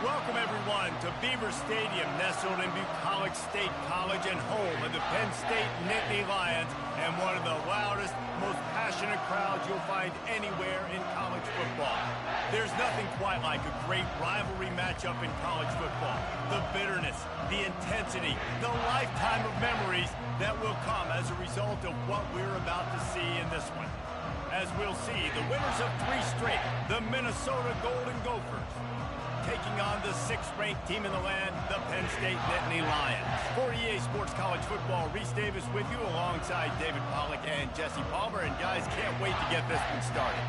Welcome, everyone, to Beaver Stadium, nestled in Bucolic State College and home of the Penn State Nittany Lions, and one of the loudest, most passionate crowds you'll find anywhere in college football. There's nothing quite like a great rivalry matchup in college football. The bitterness, the intensity, the lifetime of memories that will come as a result of what we're about to see in this one. As we'll see, the winners of 3 straight, the Minnesota Golden Gophers, taking on the 6th-ranked team in the land, the Penn State Nittany Lions. For EA Sports College Football, Reese Davis with you alongside David Pollack and Jesse Palmer. And guys, can't wait to get this one started.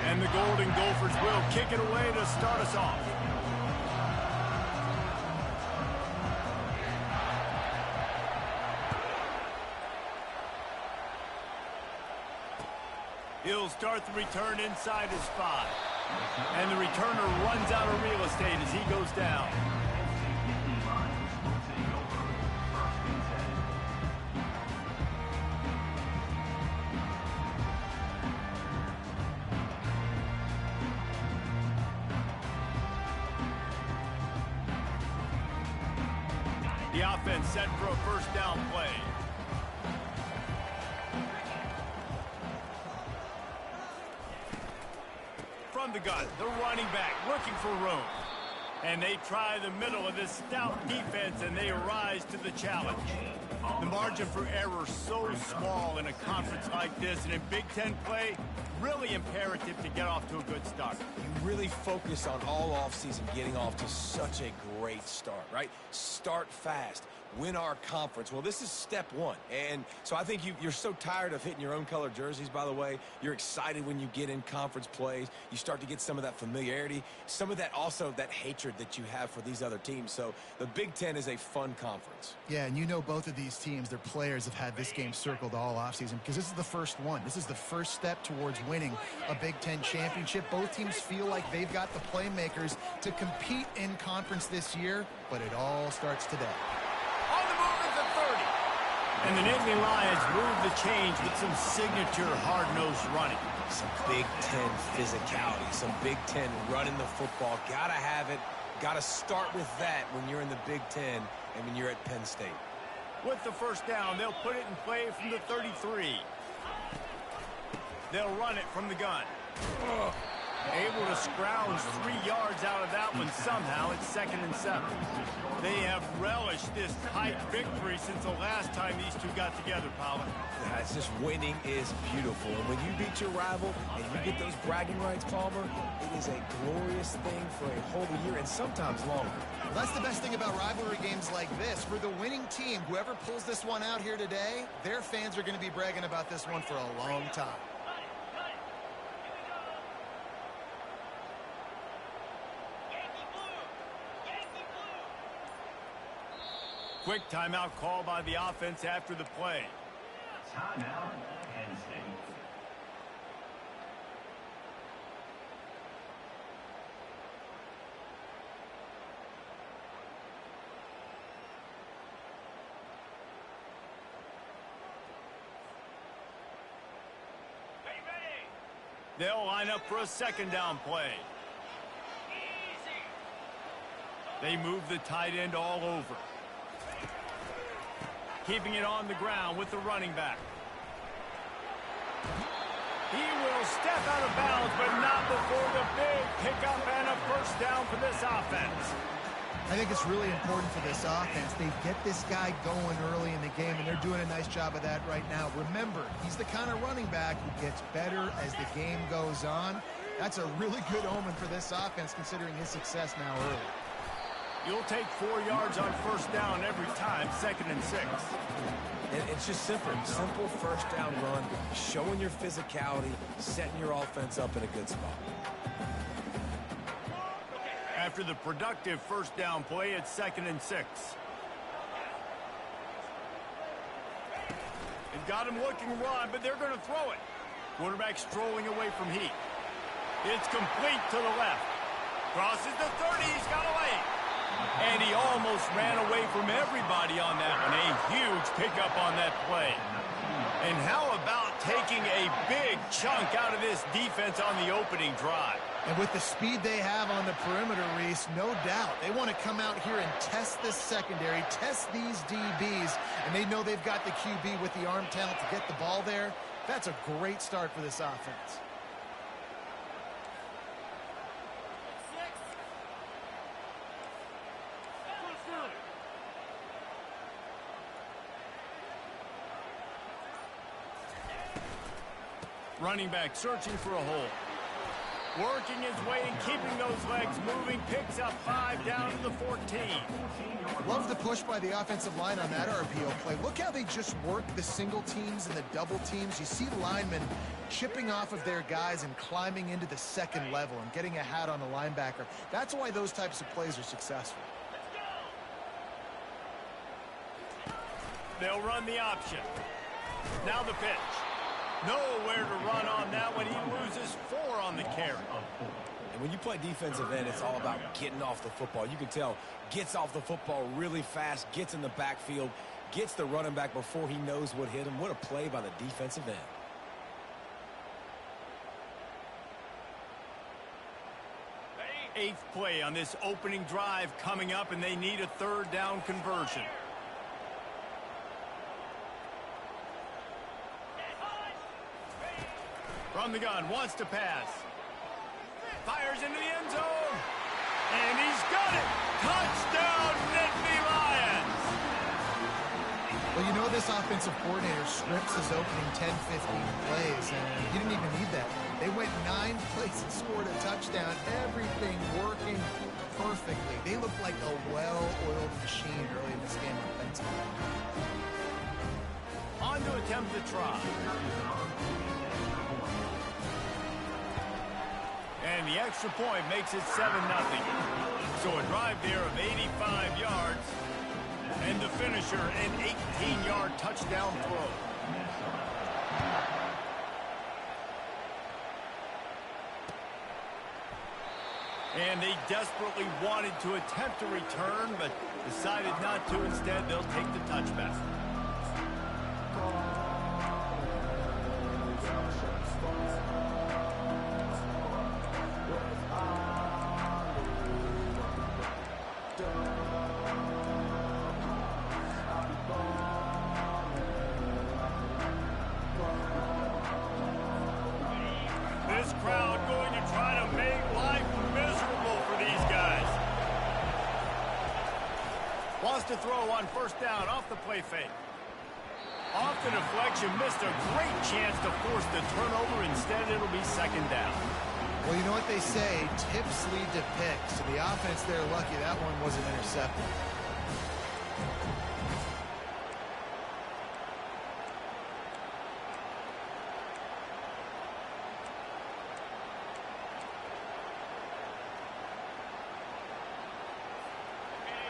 And the Golden Gophers will kick it away to start us off. He'll start the return inside his 5. And the returner runs out of real estate as he goes down. The offense set for a first down play. From the gun, the running back looking for room. And they try the middle of this stout defense, and they rise to the challenge. The margin for error so small in a conference like this, and in Big Ten play, really imperative to get off to a good start. You really focus on all offseason getting off to such a great start, right? Start fast. Win our conference. Well, this is step 1. And so I think you're so tired of hitting your own color jerseys, by the way. You're excited when you get in conference plays. You start to get some of that familiarity, some of that also that hatred that you have for these other teams. So the Big Ten is a fun conference. Yeah, and you know both of these teams, their players have had this game circled all offseason because this is the first one. This is the first step towards winning a Big Ten championship. Both teams feel like they've got the playmakers to compete in conference this year, but it all starts today. On the move at the 30. And the Nittany Lions move the change with some signature hard-nosed running. Some Big Ten physicality, some Big Ten running the football. Gotta have it. Gotta start with that when you're in the Big Ten and when you're at Penn State. With the first down, they'll put it in play from the 33. They'll run it from the gun. Able to scrounge 3 yards out of that one somehow. It's 2nd and 7. They have relished this tight victory since the last time these two got together, Pollard. Yeah, it's just winning is beautiful. And when you beat your rival and you get those bragging rights, Palmer, it is a glorious thing for a whole year and sometimes longer. Well, that's the best thing about rivalry games like this. For the winning team, whoever pulls this one out here today, their fans are going to be bragging about this one for a long time. Quick timeout call by the offense after the play. Timeout, Penn State. They'll line up for a 2nd down play. They move the tight end all over. Keeping it on the ground with the running back. He will step out of bounds, but not before the big pickup and a first down for this offense. I think it's really important for this offense. They get this guy going early in the game, and they're doing a nice job of that right now. Remember, he's the kind of running back who gets better as the game goes on. That's a really good omen for this offense, considering his success now early. You'll take 4 yards on first down every time, 2nd and 6. And it's just simple first down run, showing your physicality, setting your offense up in a good spot. After the productive first down play, it's 2nd and 6. They've got him looking run, but they're going to throw it. Quarterback strolling away from heat. It's complete to the left. Crosses the 30. He's got away. And he almost ran away from everybody on that one. A huge pickup on that play. And how about taking a big chunk out of this defense on the opening drive? And with the speed they have on the perimeter, Reese, no doubt, they want to come out here and test this secondary, test these DBs, and they know they've got the QB with the arm talent to get the ball there. That's a great start for this offense. Running back searching for a hole. Working his way and keeping those legs moving. Picks up 5 down to the 14. Love the push by the offensive line on that RPO play. Look how they just work the single teams and the double teams. You see linemen chipping off of their guys and climbing into the second level and getting a hat on a linebacker. That's why those types of plays are successful. They'll run the option. Now the pitch. Nowhere to run on that one. He loses 4 on the carry. And when you play defensive end, it's all about getting off the football. You can tell, gets off the football really fast, gets in the backfield, gets the running back before he knows what hit him. What a play by the defensive end. Eighth play on this opening drive coming up, and they need a 3rd down conversion. From the gun, wants to pass. Fires into the end zone. And he's got it. Touchdown, Nittany Lions. Well, you know this offensive coordinator scripts his opening 10, 15 plays, and he didn't even need that. They went 9 plays and scored a touchdown. Everything working perfectly. They look like a well-oiled machine early in this game offensively. On to attempt the try. And the extra point makes it 7-0. So a drive there of 85 yards. And the finisher, an 18-yard touchdown throw. And they desperately wanted to attempt a return, but decided not to. Instead, they'll take the touchback. This crowd going to try to make life miserable for these guys. Wants to throw on 1st down off the play fake. Off the deflection, missed a great chance to force the turnover. Instead, it'll be 2nd down. Well, you know what they say, tips lead to picks. So the offense, they're lucky that one wasn't intercepted.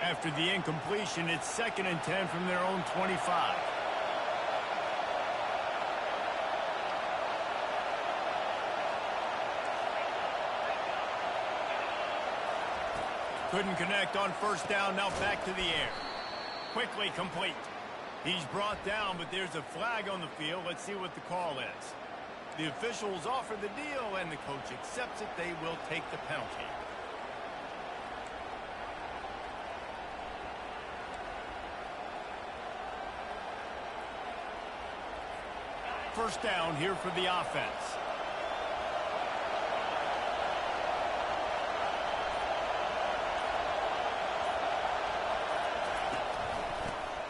After the incompletion, it's 2nd and 10 from their own 25. Couldn't connect on 1st down, now back to the air. Quickly complete. He's brought down, but there's a flag on the field. Let's see what the call is. The officials offer the deal, and the coach accepts it. They will take the penalty. First down here for the offense.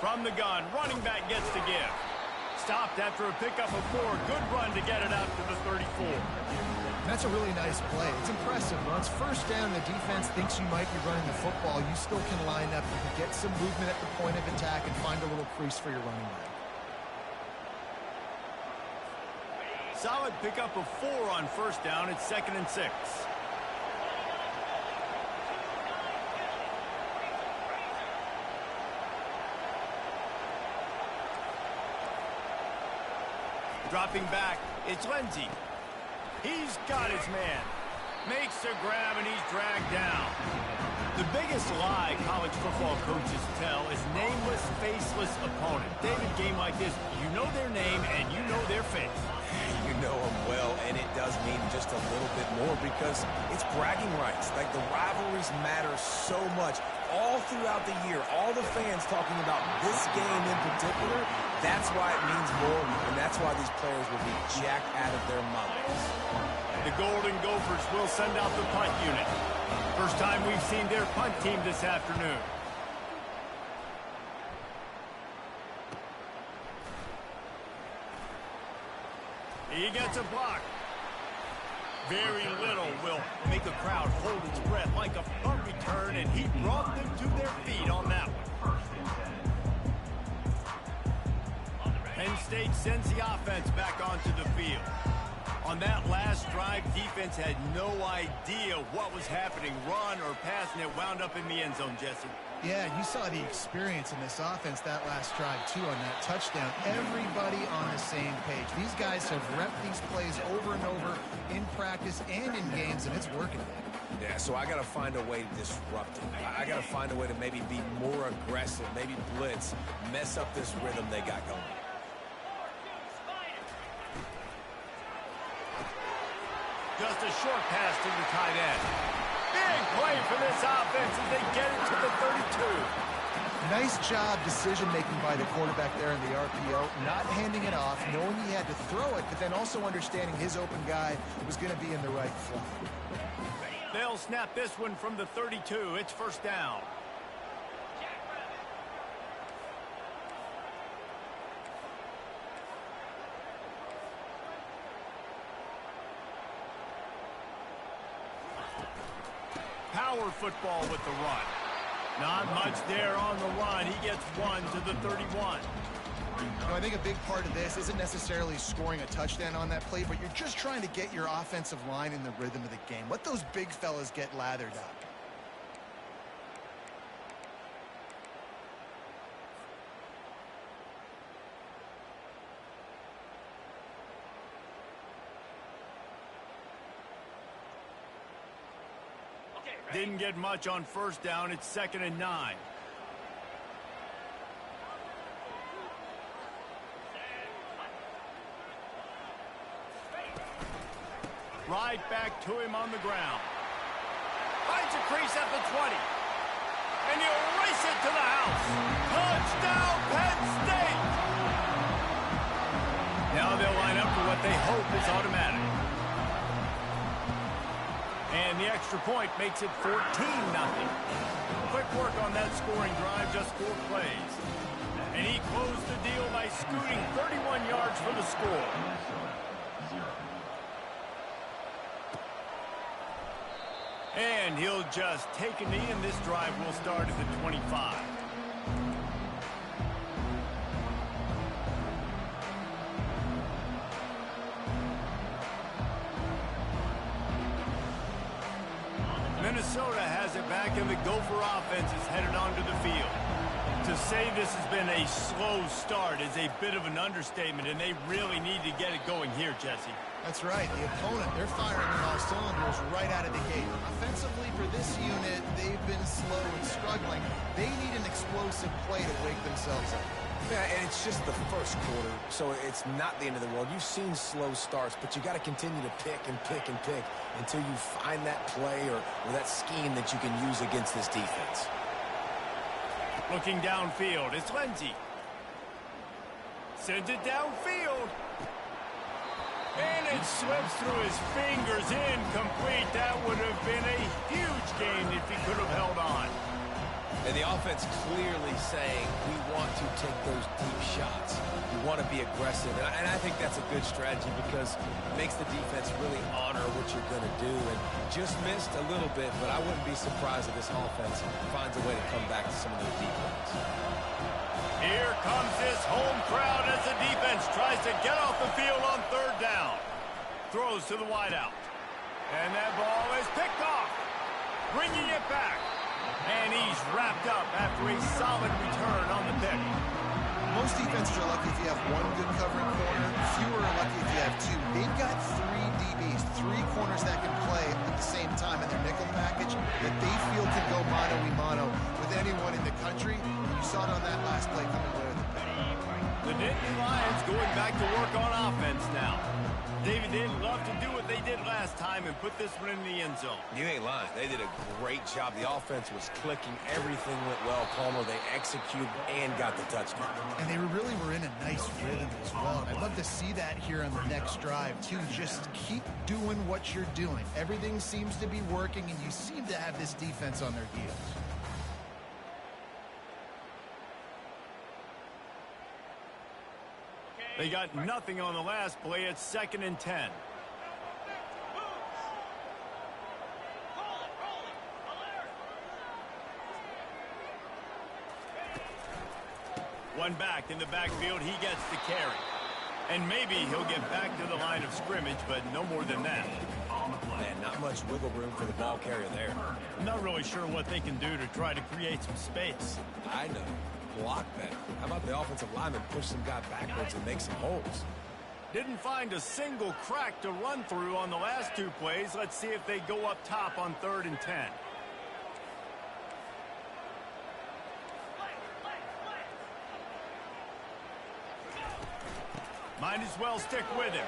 From the gun, running back gets to give. Stopped after a pickup of 4. Good run to get it out to the 34. That's a really nice play. It's impressive. Once 1st down, the defense thinks you might be running the football. You still can line up. You can get some movement at the point of attack and find a little crease for your running back. Solid pickup of 4 on 1st down. It's 2nd and 6. Dropping back, it's Lindsey. He's got his man. Makes the grab, and he's dragged down. The biggest lie college football coaches tell is nameless, faceless opponent. David, game like this, you know their name and you know their face. You know them well, and it does mean just a little bit more because it's bragging rights. Like, the rivalries matter so much. All throughout the year, all the fans talking about this game in particular, that's why it means more, and that's why these players will be jacked out of their minds. The Golden Gophers will send out the punt unit. First time we've seen their punt team this afternoon. He gets a block. Very little will make a crowd hold its breath like a punt return, and he brought them to their feet on that one. Penn State sends the offense back onto the field. On that last drive, defense had no idea what was happening, run or pass, and it wound up in the end zone, Jesse. Yeah, you saw the experience in this offense that last drive, too, on that touchdown. Everybody on the same page. These guys have repped these plays over and over in practice and in games, and it's working. Yeah, so I got to find a way to disrupt it. I got to find a way to maybe be more aggressive, maybe blitz, mess up this rhythm they got going. Just a short pass to the tight end. Big play for this offense as they get it to the 32. Nice job decision-making by the quarterback there in the RPO, not handing it off, knowing he had to throw it, but then also understanding his open guy was going to be in the right flat. They'll snap this one from the 32. It's first down. Power football with the run. Not much there on the run. He gets one to the 31. I think a big part of this isn't necessarily scoring a touchdown on that play, but you're just trying to get your offensive line in the rhythm of the game. Let those big fellas get lathered up. Didn't get much on first down. It's 2nd and 9. Right back to him on the ground. Finds a crease at the 20. And he'll race it to the house. Touchdown, Penn State! Now they'll line up for what they hope is automatic. And the extra point makes it 14-0. Quick work on that scoring drive, just 4 plays. And he closed the deal by scooting 31 yards for the score. And he'll just take a knee, and this drive will start at the 25. Minnesota has it back, and the Gopher offense is headed onto the field. To say this has been a slow start is a bit of an understatement, and they really need to get it going here, Jesse. That's right. The opponent, they're firing on all cylinders right out of the gate. Offensively, for this unit, they've been slow and struggling. They need an explosive play to wake themselves up. Yeah, and it's just the first quarter, so it's not the end of the world. You've seen slow starts, but you got to continue to pick and pick and pick until you find that play or that scheme that you can use against this defense. Looking downfield, it's Lindsey. Sends it downfield. And it slips through his fingers, incomplete. That would have been a huge gain if he could have held on. And the offense clearly saying, we want to take those deep shots. We want to be aggressive. And I think that's a good strategy because it makes the defense really honor what you're going to do. And just missed a little bit, but I wouldn't be surprised if this offense finds a way to come back to some of those deep ones. Here comes this home crowd as the defense tries to get off the field on 3rd down. Throws to the wideout. And that ball is picked off. Bringing it back. And he's wrapped up after a solid return on the pick. Most defenses are lucky if you have one good covering corner. Fewer are lucky if you have 2. They've got 3 DBs, 3 corners that can play at the same go mano-a-mano with anyone in the country. You saw it on that last play coming away with the pick. The Nittany Lions going back to work on offense now. David, they'd love to do what they did last time and put this one in the end zone. You ain't lying. They did a great job. The offense was clicking. Everything went well, Palmer. They executed and got the touchdown. And they really were in a nice rhythm as well. And I'd love to see that here on the next drive, too. Just keep doing what you're doing. Everything seems to be working, and you seem to have this defense on their heels. They got nothing on the last play. It's 2nd and 10. One back in the backfield. He gets the carry. And maybe he'll get back to the line of scrimmage, but no more than that. Man, not much wiggle room for the ball carrier there. I'm not really sure what they can do to try to create some space. I know. Block better. How about the offensive lineman push some guy backwards and make some holes? Didn't find a single crack to run through on the last 2 plays. Let's see if they go up top on 3rd and 10. Might as well stick with him.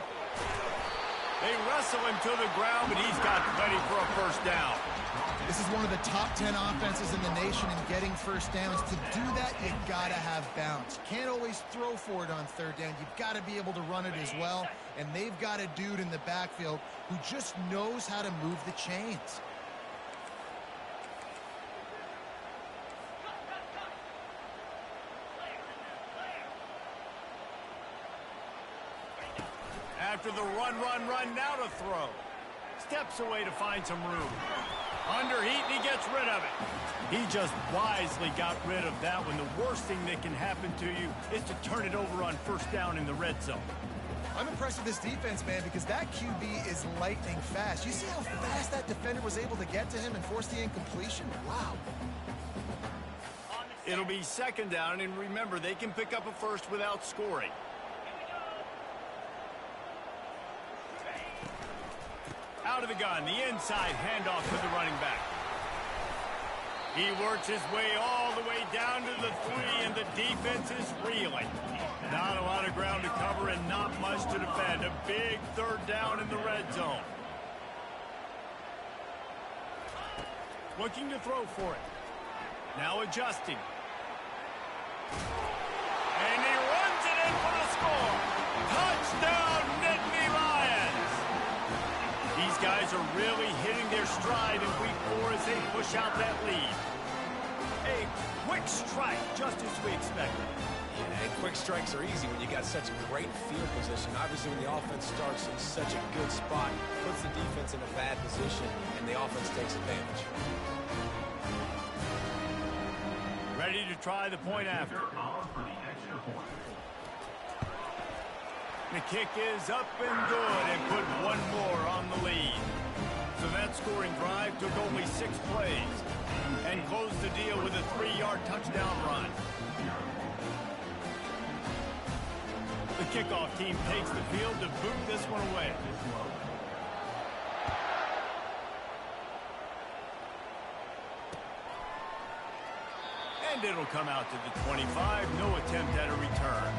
They wrestle him to the ground, but he's got plenty for a first down. This is one of the top 10 offenses in the nation in getting first downs. To do that, you gotta have bounce. You can't always throw for it on 3rd down. You've got to be able to run it as well. And they've got a dude in the backfield who just knows how to move the chains. After the run, now to throw. Steps away to find some room. Under heat, and he gets rid of it. He just wisely got rid of that one. The worst thing that can happen to you is to turn it over on 1st down in the red zone. I'm impressed with this defense, man, because that QB is lightning fast. You see how fast that defender was able to get to him and force the incompletion? Wow. It'll be 2nd down, and remember, they can pick up a first without scoring. Out of the gun, the inside handoff to the running back. He works his way all the way down to the 3, and the defense is reeling. Not a lot of ground to cover and not much to defend. A big 3rd down in the red zone. Looking to throw for it. Now adjusting. And he runs it in for the score. Touchdown, Nittany Lions. These guys are really hitting their stride in week 4 as they push out that lead. A quick strike, just as we expected. Yeah, and quick strikes are easy when you got such great field position. Obviously, when the offense starts in such a good spot, puts the defense in a bad position, and the offense takes advantage. Ready to try the point after. The kick is up and good and put one more on the lead. So that scoring drive took only 6 plays and closed the deal with a 3-yard touchdown run. The kickoff team takes the field to boot this one away. And it'll come out to the 25. No attempt at a return.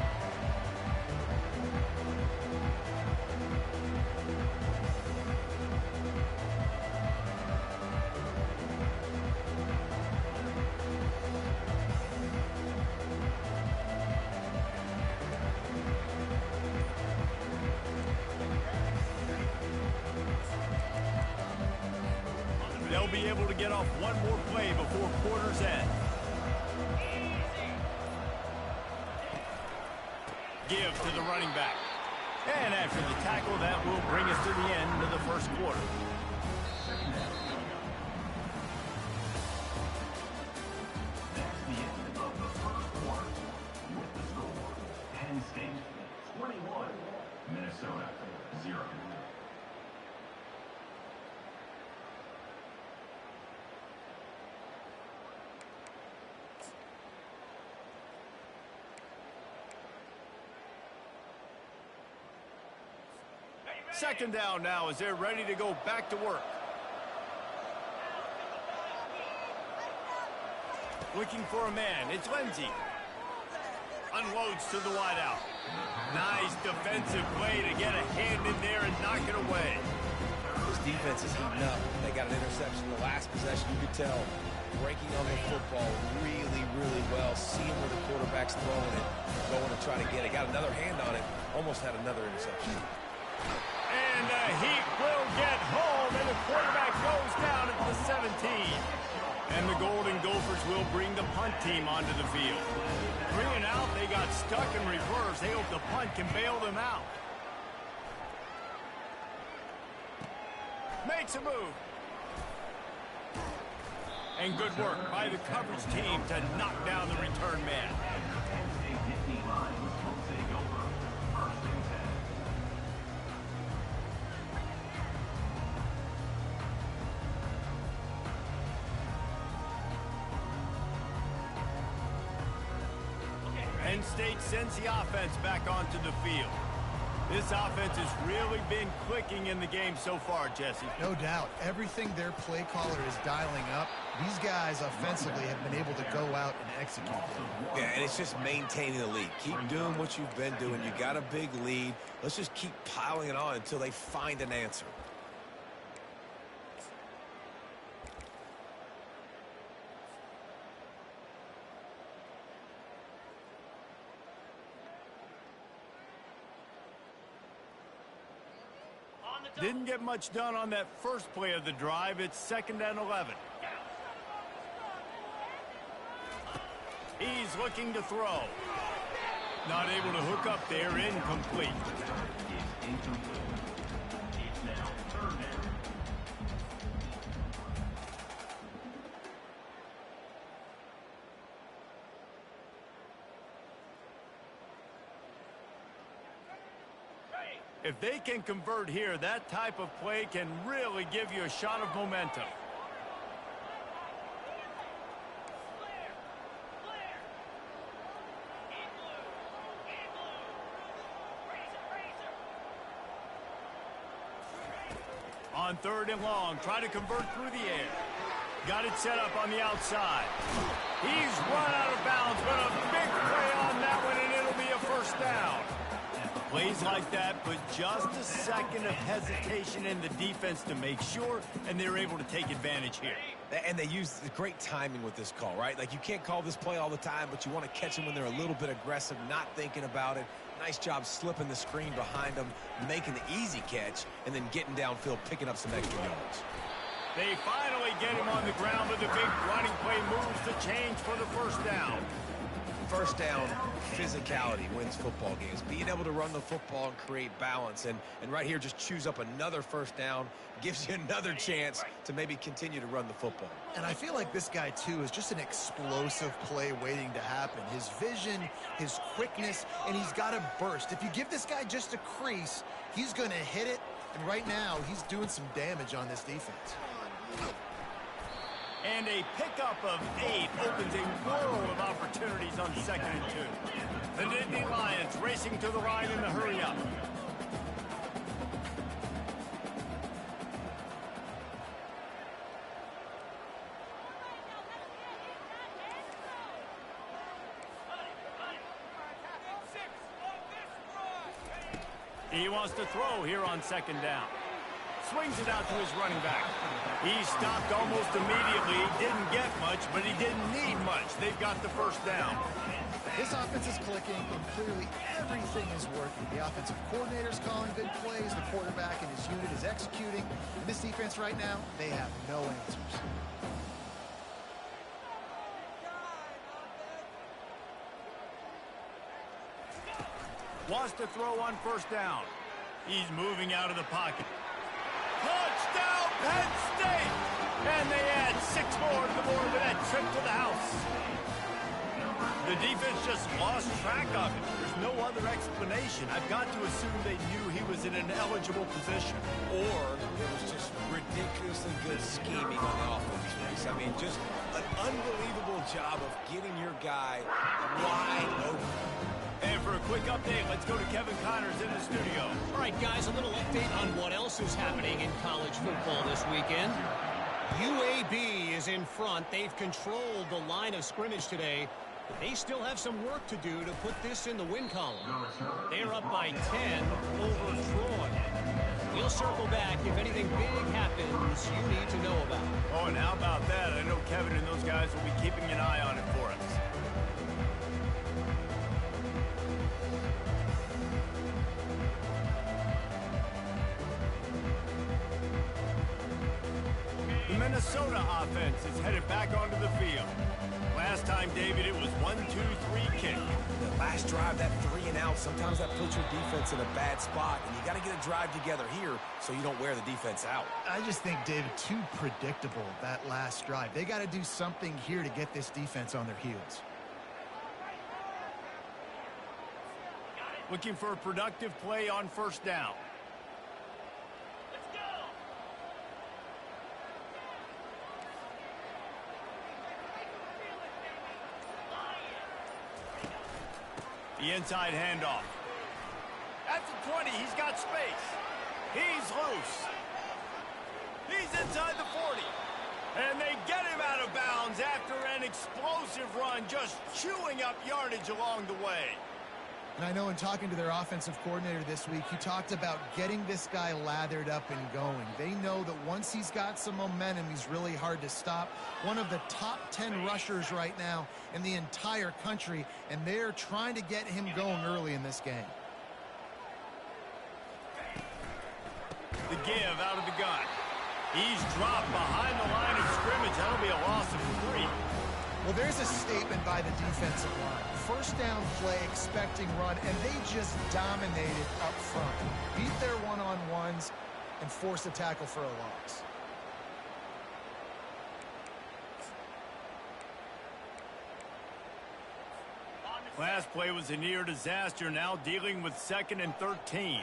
They'll be able to get off one more play before quarter's end. Give to the running back. And after the tackle, that will bring us to the end of the first quarter. That's the end of the first quarter. With the score, Penn State 21, Minnesota 0. Second down now as they're ready to go back to work. Looking for a man. It's Lindsey. Unloads to the wideout. Nice defensive play to get a hand in there and knock it away. This defense is heating up. They got an interception in the last possession. You could tell breaking on the football really, really well, seeing where the quarterback's throwing it, going to try to get it. Got another hand on it. Almost had another interception. And he will get home, and the quarterback goes down at the 17. And the Golden Gophers will bring the punt team onto the field. 3 and out, they got stuck in reverse. They hope the punt can bail them out. Makes a move. And good work by the coverage team to knock down the return man. Penn State sends the offense back onto the field. This offense has really been clicking in the game so far, Jesse. No doubt. Everything their play caller is dialing up, these guys offensively have been able to go out and execute. Yeah, and it's just maintaining the lead. Keep doing what you've been doing. You got a big lead. Let's just keep piling it on until they find an answer. Didn't get much done on that first play of the drive. It's 2nd and 11. He's looking to throw. Not able to hook up there. Incomplete. It's now 3rd down. If they can convert here, that type of play can really give you a shot of momentum. On 3rd and long, try to convert through the air. Got it set up on the outside. He's run out of bounds, but a big play on that one, and it'll be a 1st down. Plays like that put just a second of hesitation in the defense to make sure, and they're able to take advantage here. And they use great timing with this call, right? Like, you can't call this play all the time, but you want to catch them when they're a little bit aggressive, not thinking about it. Nice job slipping the screen behind them, making the easy catch, and then getting downfield, picking up some extra yards. They finally get him on the ground, but the big running play moves the change for the 1st down. 1st down, physicality wins football games. Being able to run the football and create balance. And right here, just choose up another 1st down. Gives you another chance to maybe continue to run the football. And I feel like this guy, too, is just an explosive play waiting to happen. His vision, his quickness, and he's got a burst. If you give this guy just a crease, he's going to hit it. And right now, he's doing some damage on this defense. And a pickup of 8 opens a world of opportunities on 2nd and 2. The Nittany Lions racing to the line in the hurry-up. He wants to throw here on 2nd down. Swings it out to his running back. He stopped almost immediately. He didn't get much, but he didn't need much. They've got the 1st down. This offense is clicking, and clearly everything is working. The offensive coordinator's calling good plays. The quarterback and his unit is executing. And this defense right now, they have no answers. Wants to throw on 1st down. He's moving out of the pocket. Touchdown, Penn State! And they add 6 more to the board with that trip to the house. The defense just lost track of it. There's no other explanation. I've got to assume they knew he was in an eligible position. Or it was just ridiculously good scheming on the offense race. I mean, just an unbelievable job of getting your guy wide open. And for a quick update, let's go to Kevin Connors in the studio. All right, guys, a little update on what else is happening in college football this weekend. UAB is in front. They've controlled the line of scrimmage today. But they still have some work to do to put this in the win column. They're up by 10 over Troy. We'll circle back if anything big happens you need to know about. Oh, and how about that? I know Kevin and those guys will be keeping an eye on it for us. The Minnesota offense is headed back onto the field. Last time, David, it was 1-2-3 kick. The last drive, that 3 and out, sometimes that puts your defense in a bad spot, and you got to get a drive together here so you don't wear the defense out. I just think, David, too predictable, that last drive. They got to do something here to get this defense on their heels. Looking for a productive play on first down. The inside handoff. At the 20, he's got space. He's loose. He's inside the 40. And they get him out of bounds after an explosive run, just chewing up yardage along the way. And I know in talking to their offensive coordinator this week, he talked about getting this guy lathered up and going. They know that once he's got some momentum, he's really hard to stop. One of the top 10 rushers right now in the entire country, and they're trying to get him going early in this game. The give out of the gun. He's dropped behind the line of scrimmage. That'll be a loss of 3. Well, there's a statement by the defensive line. First down play, expecting run, and they just dominated up front. Beat their one-on-ones and force a tackle for a loss. Last play was a near disaster, now dealing with 2nd and 13.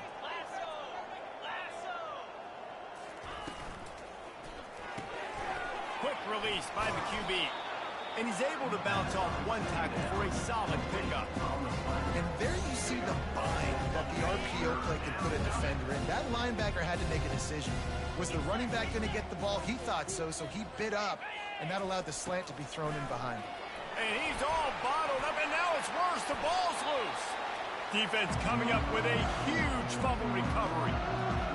Quick release by the QB. And he's able to bounce off one tackle for a solid pickup. And there you see the bind that the RPO play can put a defender in. That linebacker had to make a decision. Was the running back going to get the ball? He thought so, so he bit up, and that allowed the slant to be thrown in behind him. And he's all bottled up, and now it's worse. The ball's loose. Defense coming up with a huge fumble recovery.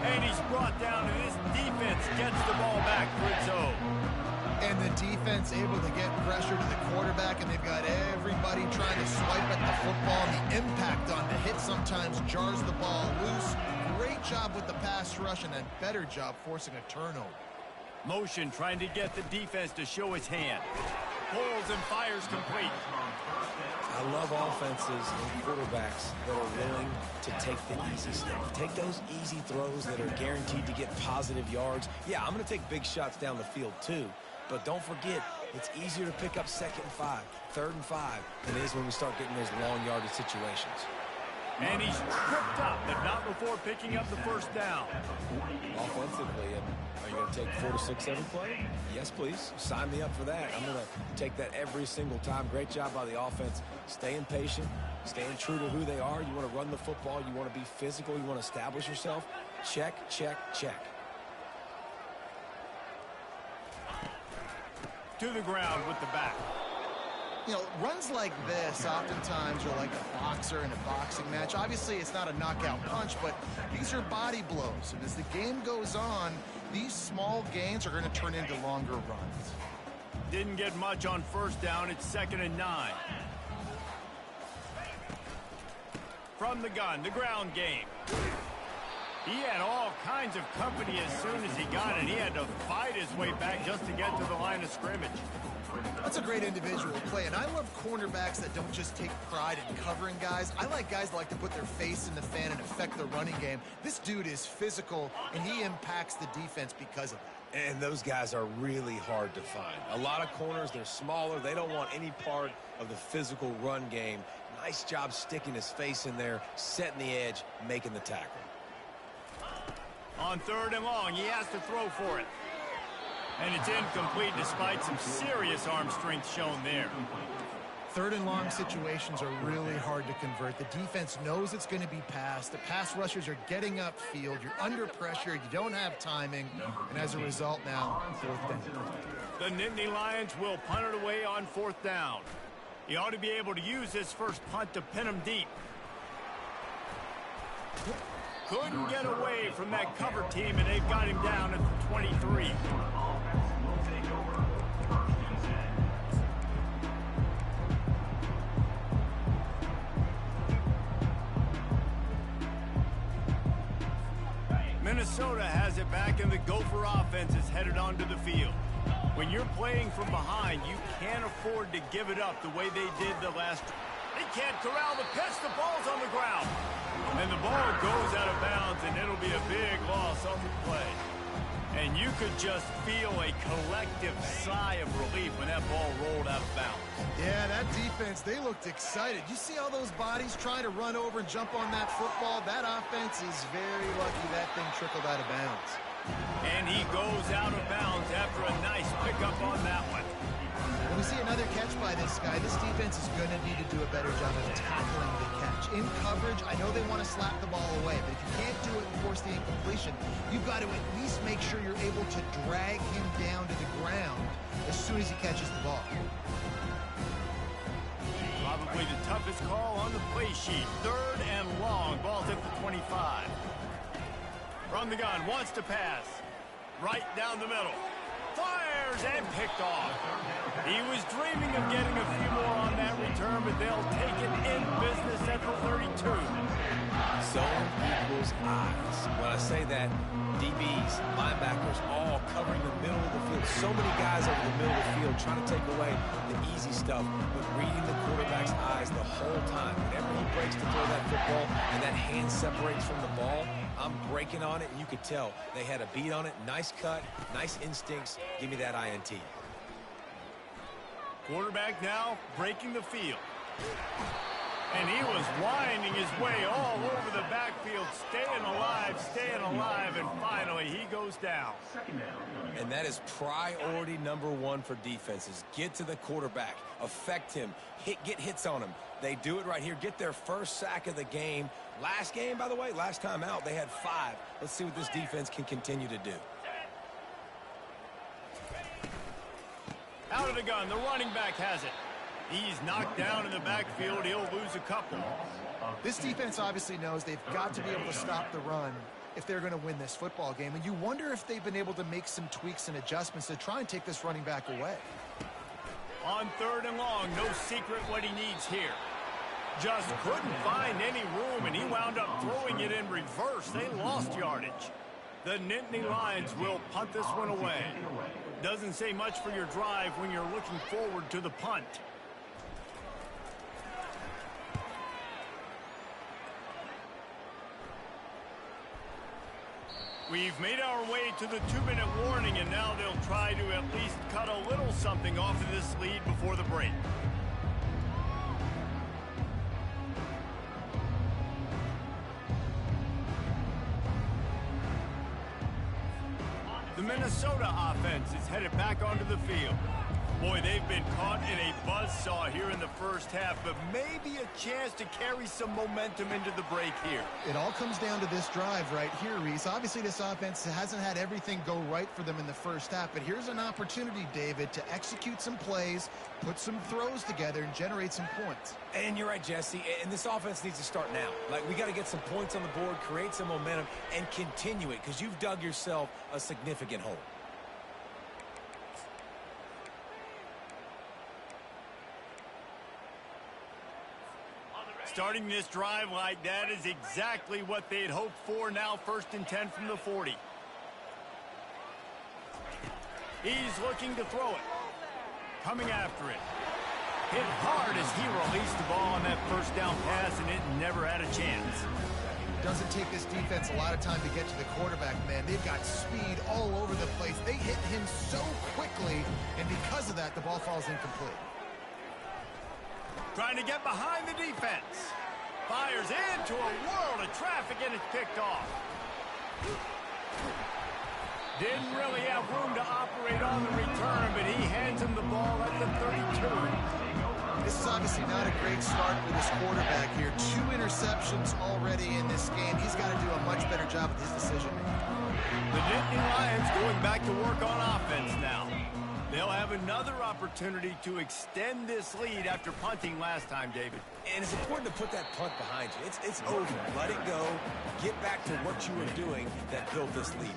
And he's brought down, and this defense gets the ball back for its own. And the defense able to get pressure to the quarterback, and they've got everybody trying to swipe at the football. The impact on the hit sometimes jars the ball loose. Great job with the pass rush, and a better job forcing a turnover. Motion trying to get the defense to show his hand. Pulls and fires complete. I love offenses and quarterbacks that are willing to take the easy stuff. Take those easy throws that are guaranteed to get positive yards. Yeah, I'm going to take big shots down the field too. But don't forget, it's easier to pick up 2nd and 5, 3rd and 5 than it is when we start getting those long yardage situations. And he's tripped up, but not before picking up the first down. Offensively, are you going to take 4 to 6 every play? Yes, please. Sign me up for that. I'm going to take that every single time. Great job by the offense. Staying patient, staying true to who they are. You want to run the football. You want to be physical. You want to establish yourself. Check, check, check. To the ground with the back. You know, runs like this oftentimes are like a boxer in a boxing match. Obviously, it's not a knockout punch, but these are body blows. And as the game goes on, these small gains are going to turn into longer runs. Didn't get much on first down. It's 2nd and 9. From the gun, the ground game. He had all kinds of company as soon as he got it. He had to fight his way back just to get to the line of scrimmage. That's a great individual play, and I love cornerbacks that don't just take pride in covering guys. I like guys that like to put their face in the fan and affect the running game. This dude is physical, and he impacts the defense because of that. And those guys are really hard to find. A lot of corners, they're smaller. They don't want any part of the physical run game. Nice job sticking his face in there, setting the edge, making the tackle. On 3rd and long, he has to throw for it. And it's incomplete despite some serious arm strength shown there. Third and long situations are really hard to convert. The defense knows it's going to be passed. The pass rushers are getting upfield. You're under pressure. You don't have timing. And as a result now, fourth down. The Nittany Lions will punt it away on fourth down. He ought to be able to use this first punt to pin him deep. Couldn't get away from that cover team, and they've got him down at the 23. Minnesota has it back, and the Gopher offense is headed onto the field. When you're playing from behind, you can't afford to give it up the way they did the last. They can't corral the pitch. The ball's on the ground. And the ball goes out of bounds, and it'll be a big loss on the play. And you could just feel a collective sigh of relief when that ball rolled out of bounds. Yeah, that defense, they looked excited. You see all those bodies trying to run over and jump on that football? That offense is very lucky that thing trickled out of bounds. And he goes out of bounds after a nice pickup on that one. When we see another catch by this guy, this defense is going to need to do a better job of tackling the catch. In coverage, I know they want to slap the ball away, but if you can't do it and force the incompletion, you've got to at least make sure you're able to drag him down to the ground as soon as he catches the ball. Probably the toughest call on the play sheet. Third and long. Ball's at the 25. From the gun, wants to pass. Right down the middle. Fires and picked off. He was dreaming of getting a few more on that return, but they'll take it in business at the 32. Zone equals eyes. When I say that, DBs, linebackers, all covering the middle of the field. So many guys over the middle of the field trying to take away the easy stuff, but reading the quarterback's eyes the whole time. Whenever he breaks to throw that football and that hand separates from the ball, I'm breaking on it, and you could tell they had a beat on it. Nice cut, nice instincts. Give me that INT. Quarterback now breaking the field. And he was winding his way all over the backfield, staying alive, and finally he goes down. And that is priority number one for defenses. Get to the quarterback, affect him, get hits on him. They do it right here. Get their first sack of the game. Last game, by the way, last time out, they had 5. Let's see what this defense can continue to do. Out of the gun, the running back has it. He's knocked down in the backfield. He'll lose a couple. This defense obviously knows they've got to be able to stop the run if they're going to win this football game. And you wonder if they've been able to make some tweaks and adjustments to try and take this running back away. On third and long, no secret what he needs here. Just couldn't find any room, and he wound up throwing it in reverse. They lost yardage. The Nittany Lions will punt this one away. Doesn't say much for your drive when you're looking forward to the punt. We've made our way to the 2-minute warning, and now they'll try to at least cut a little something off of this lead before the break. The Minnesota offense is headed back onto the field. Boy, they've been caught in a buzzsaw here in the first half, but maybe a chance to carry some momentum into the break here. It all comes down to this drive right here, Reese. Obviously, this offense hasn't had everything go right for them in the first half, but here's an opportunity, David, to execute some plays, put some throws together, and generate some points. And you're right, Jesse, and this offense needs to start now. Like, we got to get some points on the board, create some momentum, and continue it, because you've dug yourself a significant hole. Starting this drive like that is exactly what they'd hoped for. Now 1st and 10 from the 40. He's looking to throw it. Coming after it. Hit hard as he released the ball on that first down pass, and it never had a chance. Doesn't take this defense a lot of time to get to the quarterback, man. They've got speed all over the place. They hit him so quickly, and because of that, the ball falls incomplete. Trying to get behind the defense. Fires into a world of traffic, and it's picked off. Didn't really have room to operate on the return, but he hands him the ball at the 32. This is obviously not a great start for this quarterback here. 2 interceptions already in this game. He's got to do a much better job with his decision-making. The Nittany Lions going back to work on offense now. They'll have another opportunity to extend this lead after punting last time, David. And it's important to put that punt behind you. It's over. Let it go. Get back to what you were doing that built this lead.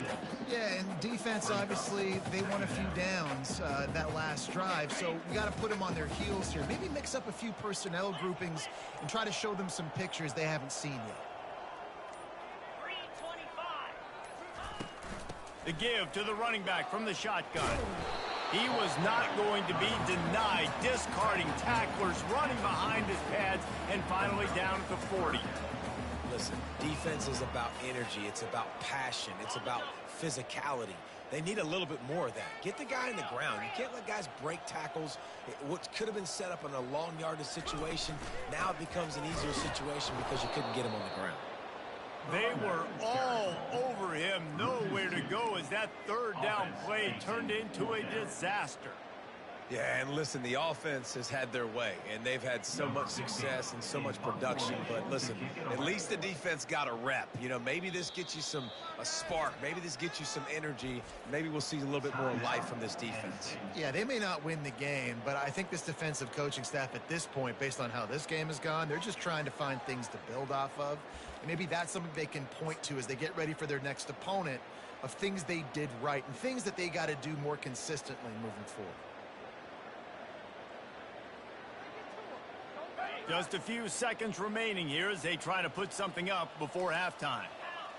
Yeah, and defense, obviously, they won a few downs that last drive, so we got to put them on their heels here. Maybe mix up a few personnel groupings and try to show them some pictures they haven't seen yet. The give to the running back from the shotgun. He was not going to be denied, discarding tacklers, running behind his pads, and finally down at the 40. Listen, defense is about energy. It's about passion. It's about physicality. They need a little bit more of that. Get the guy in the ground. You can't let guys break tackles. What could have been set up in a long yardage situation, now it becomes an easier situation because you couldn't get him on the ground. They were all over him, nowhere to go as that third down play turned into a disaster. Yeah, and listen, the offense has had their way, and they've had so much success and so much production. But listen, at least the defense got a rep. You know, maybe this gets you a spark. Maybe this gets you some energy. Maybe we'll see a little bit more life from this defense. Yeah, they may not win the game, but I think this defensive coaching staff at this point, based on how this game has gone, they're just trying to find things to build off of. And maybe that's something they can point to as they get ready for their next opponent, of things they did right and things that they got to do more consistently moving forward. Just a few seconds remaining here as they try to put something up before halftime.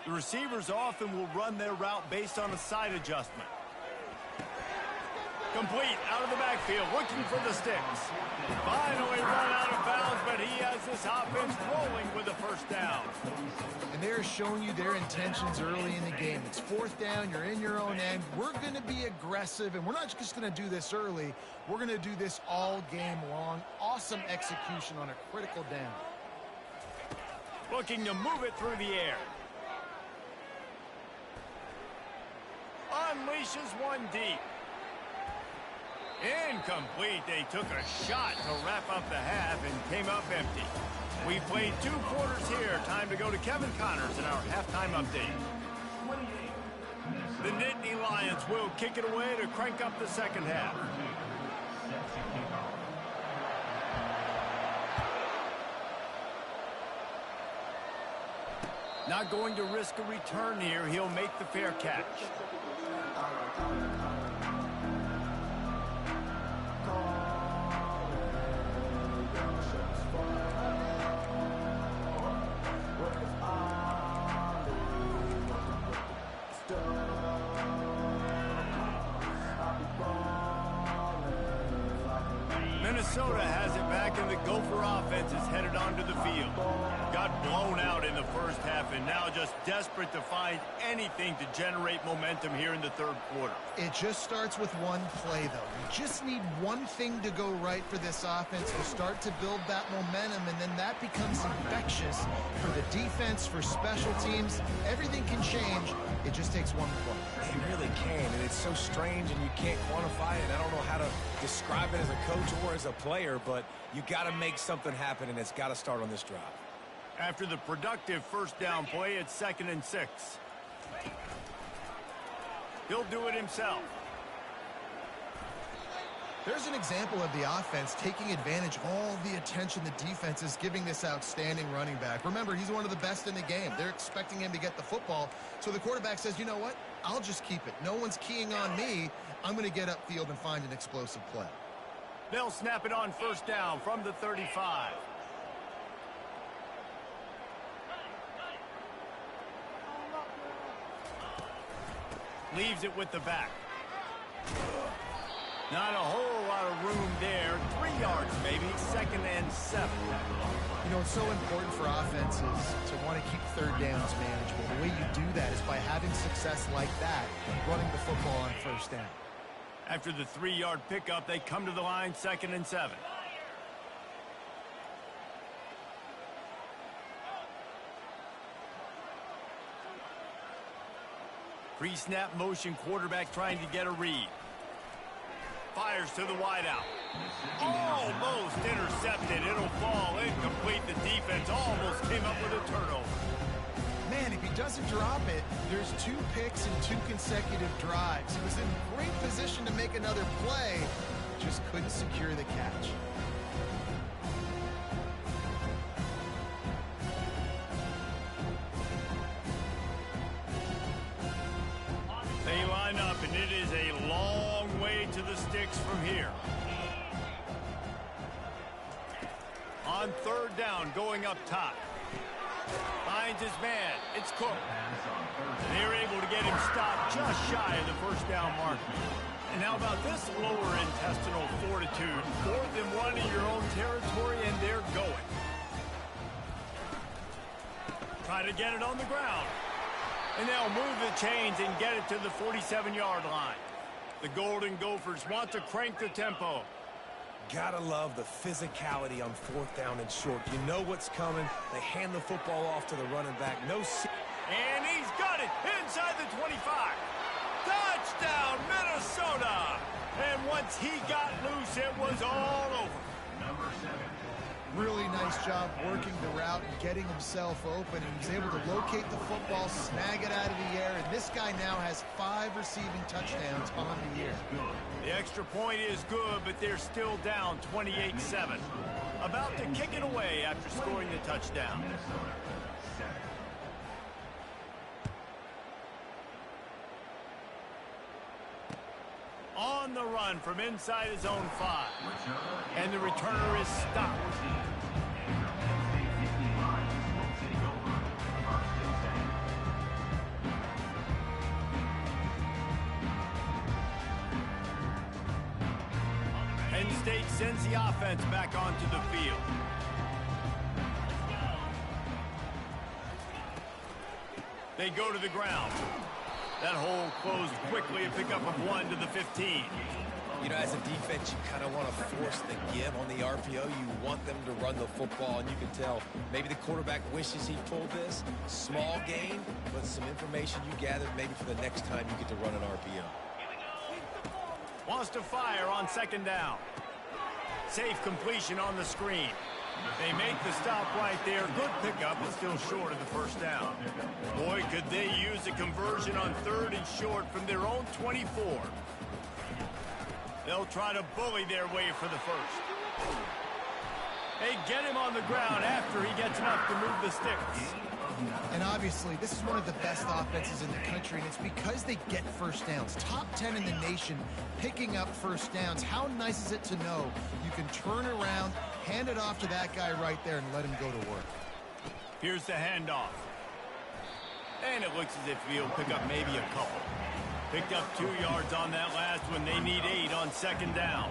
The receivers often will run their route based on a side adjustment. Complete out of the backfield, looking for the sticks. Finally run out of bounds, but he has this offense rolling with a first down. And they're showing you their intentions early in the game. It's 4th down, you're in your own end. We're going to be aggressive, and we're not just going to do this early. We're going to do this all game long. Awesome execution on a critical down. Looking to move it through the air. Unleashes one deep. Incomplete. They took a shot to wrap up the half and came up empty. We played 2 quarters here. Time to go to Kevin Connors in our halftime update. The Nittany Lions will kick it away to crank up the second half. Not going to risk a return here. He'll make the fair catch. Minnesota has it back, and the Gopher offense is headed onto the field. Got blown out in the first half, and now just desperate to find anything to generate momentum here in the third quarter. It just starts with one play, though. You just need one thing to go right for this offense to start to build that momentum, and then that becomes infectious for the defense, for special teams. Everything can change. It just takes one play. It really can, and it's so strange, and you can't quantify it. I don't know how to describe it as a coach or as a player, but you got to make something happen, and it's got to start on this drive. After the productive first down play, it's 2nd and 6. He'll do it himself. There's an example of the offense taking advantage of all the attention the defense is giving this outstanding running back. Remember, he's one of the best in the game. They're expecting him to get the football. So the quarterback says, you know what? I'll just keep it. No one's keying on me. I'm going to get upfield and find an explosive play. They'll snap it on first down from the 35. Leaves it with the back. Not a whole lot of room there. 3 yards maybe. 2nd and 7. You know, it's so important for offenses to want to keep third downs manageable. The way you do that is by having success like that, running the football on first down. After the 3-yard pickup, they come to the line, 2nd and 7. Pre-snap motion, quarterback trying to get a read. Fires to the wideout. Almost intercepted. It'll fall incomplete. The defense almost came up with a turnover. Man, if he doesn't drop it, there's 2 picks and 2 consecutive drives. He was in great position to make another play, just couldn't secure the catch. They line up, and it is a long way to the sticks from here. On third down, going up top. Finds his man. It's Cook. They're able to get him stopped just shy of the first down mark. And how about this lower intestinal fortitude? 4th and 1 in your own territory, and they're going. Try to get it on the ground. And they'll move the chains and get it to the 47-yard line. The Golden Gophers want to crank the tempo. Gotta love the physicality on 4th down and short. You know what's coming. They hand the football off to the running back. And he's got it inside the 25. Touchdown, Minnesota! And once he got loose, it was all over. Number 7. Really nice job working the route and getting himself open. He was able to locate the football, snag it out of the air, and this guy now has 5 receiving touchdowns on the year. The extra point is good, but they're still down 28-7. About to kick it away after scoring the touchdown. Minnesota 7. On the run from inside his own 5. And the returner is stopped. Penn State sends the offense back onto the field. They go to the ground. That hole closed quickly, a pickup of 1 to the 15. You know, as a defense, you kind of want to force the give on the RPO. You want them to run the football, and you can tell maybe the quarterback wishes he pulled this. Small gain, but some information you gathered maybe for the next time you get to run an RPO. Wants to fire on 2nd down. Safe completion on the screen. They make the stop right there. Good pickup, but still short of the first down. Boy, could they use a conversion on 3rd and short from their own 24. They'll try to bully their way for the first. They get him on the ground after he gets enough to move the sticks. And obviously, this is one of the best offenses in the country, and it's because they get first downs. Top 10 in the nation picking up first downs. How nice is it to know you can turn around, hand it off to that guy right there, and let him go to work. Here's the handoff. And it looks as if he'll pick up maybe a couple. Picked up 2 yards on that last one. They need 8 on 2nd down.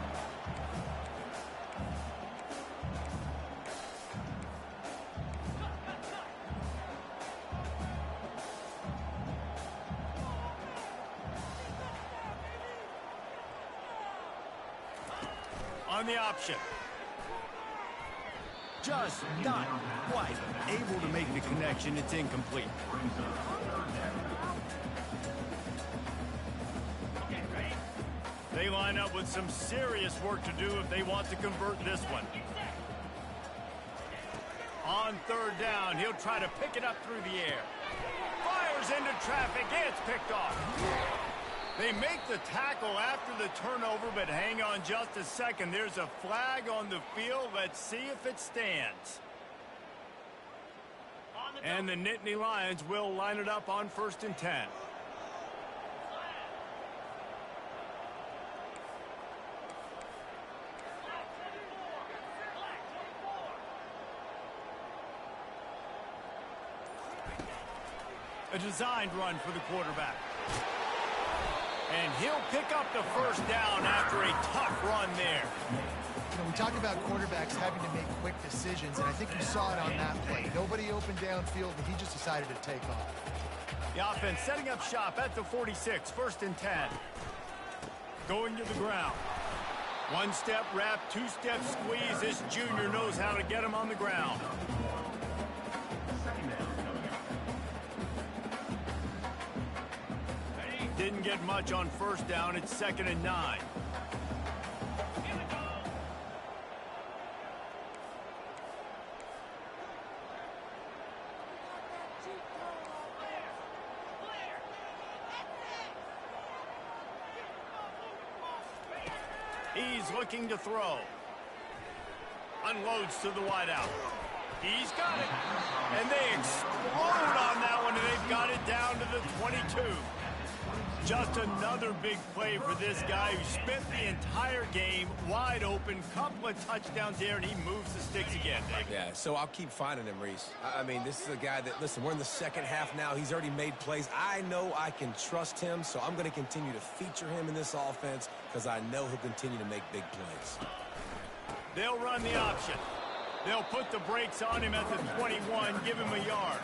On the option. Just not quite able to make the connection. It's incomplete. They line up with some serious work to do if they want to convert this one. On 3rd down, he'll try to pick it up through the air. Fires into traffic. It's picked off. They make the tackle after the turnover, but hang on just a second. There's a flag on the field. Let's see if it stands. And the Nittany Lions will line it up on 1st and 10. A designed run for the quarterback. And he'll pick up the first down after a tough run there. You know, we talk about quarterbacks having to make quick decisions, and I think you saw it on that play. Nobody opened downfield, and he just decided to take off. The offense setting up shop at the 46, 1st and 10. Going to the ground. 1-step wrap, 2-step squeeze. This junior knows how to get him on the ground. Didn't get much on 1st down. It's 2nd and 9. He's looking to throw. Unloads to the wideout. He's got it. And they explode on that one, and they've got it down to the 22. Just another big play for this guy who spent the entire game wide open. Couple of touchdowns there, and he moves the sticks again, Dave. Yeah, so I'll keep finding him, Reese. I mean, this is a guy that, listen, we're in the second half now. He's already made plays. I know I can trust him, so I'm going to continue to feature him in this offense because I know he'll continue to make big plays. They'll run the option. They'll put the brakes on him at the 21, give him a yard.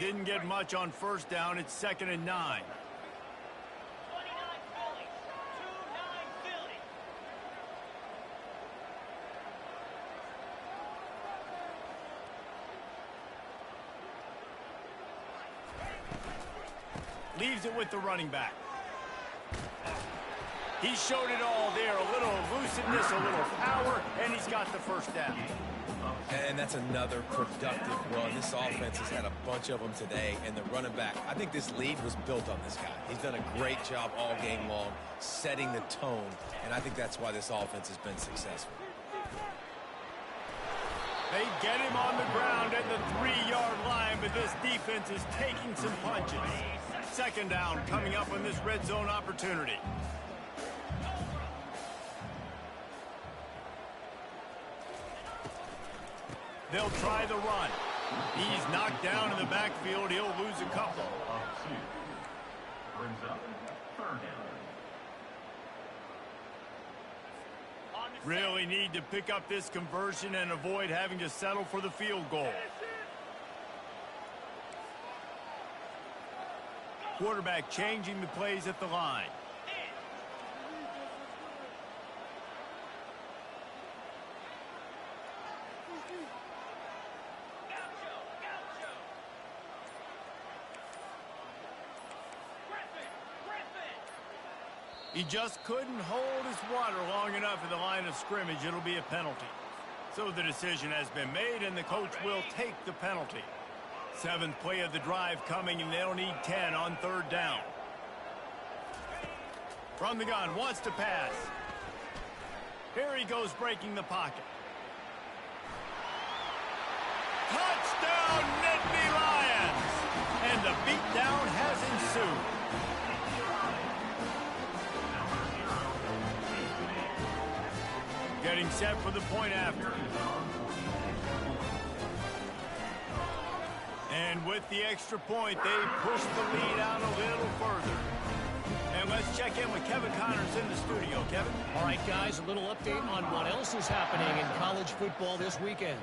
Didn't get much on first down. It's 2nd and 9. Leaves it with the running back. He showed it all there. A little elusiveness, a little power, and he's got the first down. And that's another productive run. This offense has had a bunch of them today, and the running back, I think this lead was built on this guy. He's done a great job all game long, setting the tone, and I think that's why this offense has been successful. They get him on the ground at the 3-yard line, but this defense is taking some punches. 2nd down coming up on this red zone opportunity. They'll try the run. He's knocked down in the backfield. He'll lose a couple. Brings up 3rd down. Really need to pick up this conversion and avoid having to settle for the field goal. Quarterback changing the plays at the line. He just couldn't hold his water long enough at the line of scrimmage. It'll be a penalty. So the decision has been made, and the coach will take the penalty. 7th play of the drive coming, and they'll need 10 on 3rd down. From the gun, wants to pass. Here he goes, breaking the pocket. Touchdown, Nittany Lions! And the beatdown has ensued. Getting set for the point after. And with the extra point, they push the lead out a little further. And let's check in with Kevin Connors in the studio. Kevin? All right, guys, a little update on what else is happening in college football this weekend.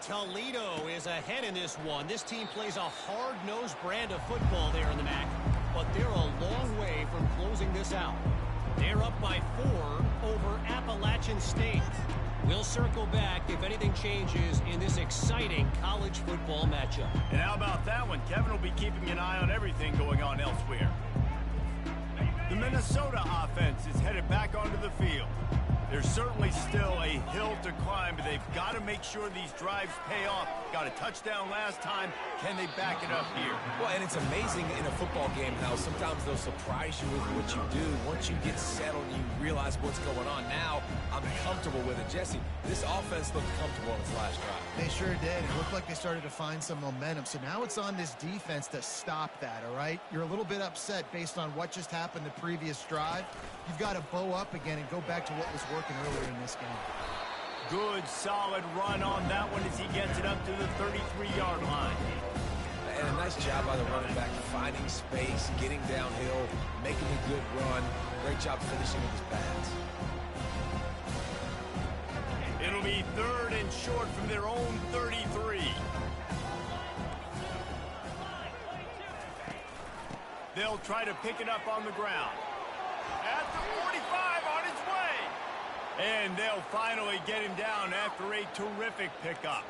Toledo is ahead in this one. This team plays a hard-nosed brand of football there in the MAC, but they're a long way from closing this out. They're up by 4 over Appalachian State. We'll circle back if anything changes in this exciting college football matchup. And how about that one? Kevin will be keeping an eye on everything going on elsewhere. The Minnesota offense is headed back onto the field. There's certainly still a hill to climb, but they've got to make sure these drives pay off. Got a touchdown last time. Can they back it up here? Well, and it's amazing in a football game how sometimes they'll surprise you with what you do. Once you get settled and you realize what's going on now, I'm comfortable with it. Jesse, this offense looked comfortable on its last drive. They sure did. It looked like they started to find some momentum. So now it's on this defense to stop that, all right? You're a little bit upset based on what just happened the previous drive. You've got to bow up again and go back to what was working earlier in this game. Good, solid run on that one as he gets it up to the 33-yard line. And a nice job by the running back, finding space, getting downhill, making a good run. Great job finishing with his pads. It'll be 3rd and short from their own 33. They'll try to pick it up on the ground. At the 45, on its way. And they'll finally get him down after a terrific pickup.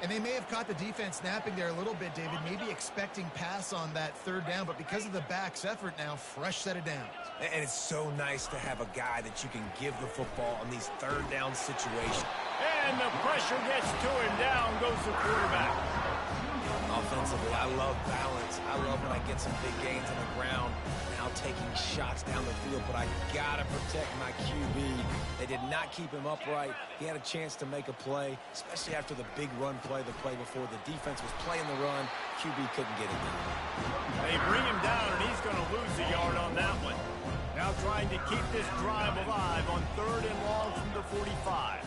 And they may have caught the defense napping there a little bit, David, maybe expecting pass on that 3rd down, but because of the back's effort now, fresh set of downs. And it's so nice to have a guy that you can give the football on these 3rd down situations. And the pressure gets to him. Down goes the quarterback. Offensively, I love balance. I love when I get some big gains on the ground, now taking shots down the field, but I gotta protect my QB. They did not keep him upright. He had a chance to make a play, especially after the big run play, the play before. The defense was playing the run. QB couldn't get it done. They bring him down, and he's going to lose a yard on that one. Now trying to keep this drive alive on 3rd and long from the 45.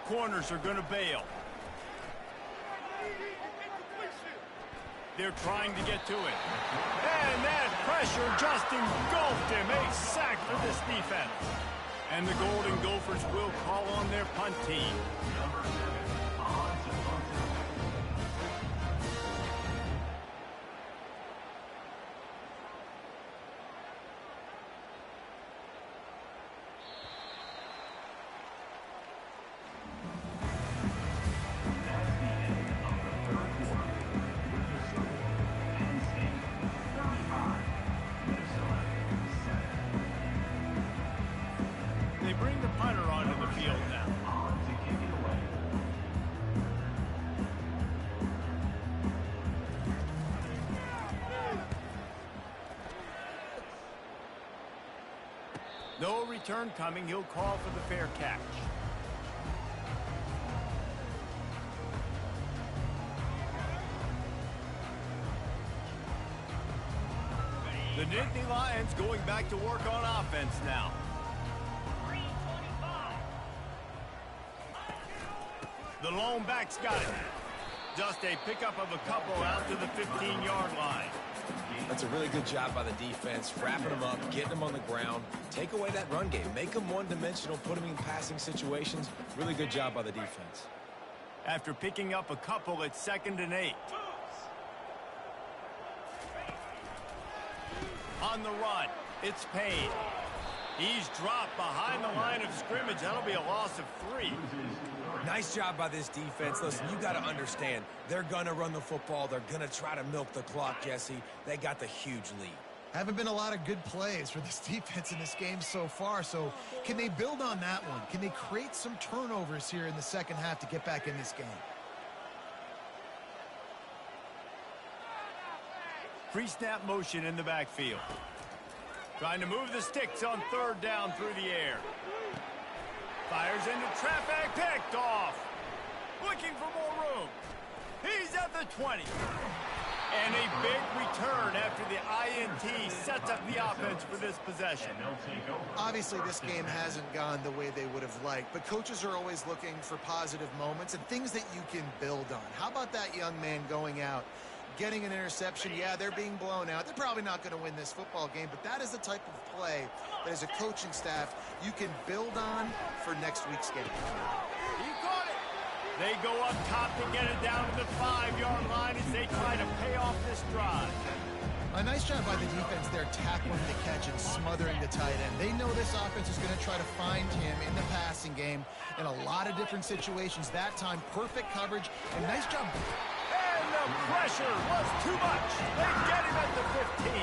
Corners are going to bail. They're trying to get to it. And that pressure just engulfed him. A sack for this defense. And the Golden Gophers will call on their punt team. They bring the punter onto the field now. No return coming. He'll call for the fair catch. The Nittany Lions going back to work on offense now. The lone back's got it. Just a pickup of a couple out to the 15-yard line. That's a really good job by the defense, wrapping them up, getting them on the ground. Take away that run game. Make them one-dimensional, put them in passing situations. Really good job by the defense. After picking up a couple at 2nd and 8. On the run, it's Payne. He's dropped behind the line of scrimmage. That'll be a loss of 3. Nice job by this defense. Listen, you got to understand, they're going to run the football. They're going to try to milk the clock, Jesse. They got the huge lead. Haven't been a lot of good plays for this defense in this game so far, so can they build on that one? Can they create some turnovers here in the second half to get back in this game? Pre-snap motion in the backfield. Trying to move the sticks on 3rd down through the air. Fires into traffic, picked off. Looking for more room. He's at the 20. And a big return after the INT sets up the offense for this possession. Obviously, this game hasn't gone the way they would have liked, but coaches are always looking for positive moments and things that you can build on. How about that young man going out, getting an interception? Yeah, they're being blown out. They're probably not going to win this football game, but that is the type of play that as a coaching staff you can build on for next week's game. He caught it. They go up top to get it down to the 5-yard line as they try to pay off this drive. A nice job by the defense there, tackling the catch and smothering the tight end. They know this offense is going to try to find him in the passing game in a lot of different situations. That time, perfect coverage and nice job. And the pressure was too much. They get him at the 15.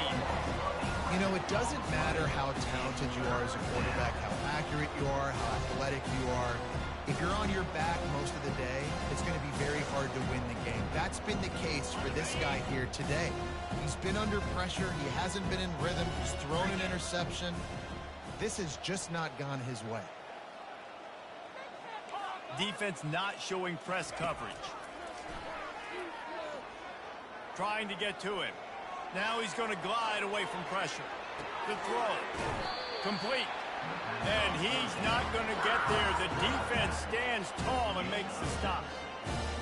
You know, it doesn't matter how talented you are as a quarterback, how accurate you are, how athletic you are. If you're on your back most of the day, it's going to be very hard to win the game. That's been the case for this guy here today. He's been under pressure. He hasn't been in rhythm. He's thrown an interception. This has just not gone his way. Defense not showing press coverage. Trying to get to him. Now he's going to glide away from pressure. The throw. Complete. And he's not going to get there. The defense stands tall and makes the stop.